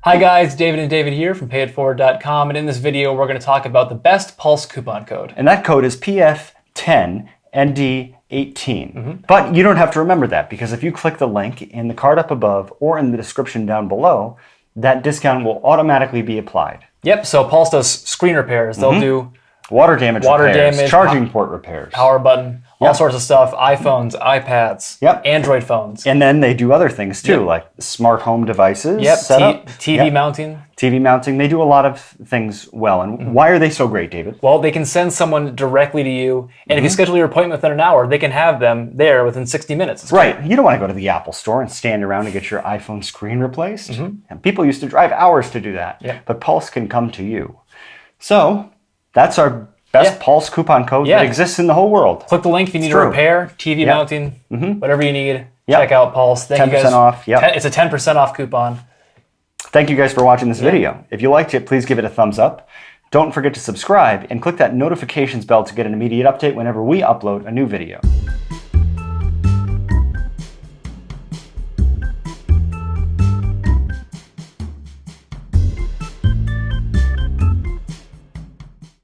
Hi guys, David and David here from payitforward.com, and in this video we're going to talk about the best Pulse coupon code. And that code is PF10ND18. But you don't have to remember that, because if you click the link in the card up above or in the description down below, that discount will automatically be applied. Yep, so Pulse does screen repairs. They'll do Water damage repairs, charging port repairs, power button, all sorts of stuff, iPhones, iPads, Android phones. And then they do other things too, like smart home devices, setup, TV mounting. TV mounting. They do a lot of things well. And why are they so great, David? Well, they can send someone directly to you, and if you schedule your appointment within an hour, they can have them there within 60 minutes. Right. You don't want to go to the Apple store and stand around to get your iPhone screen replaced. And people used to drive hours to do that. But Pulse can come to you. So that's our best Pulse coupon code that exists in the whole world. Click the link if you need a repair, TV mounting, whatever you need. Check out Pulse. Thank 10% you guys. off. It's a 10% off coupon. Thank you guys for watching this video. If you liked it, please give it a thumbs up. Don't forget to subscribe and click that notifications bell to get an immediate update whenever we upload a new video.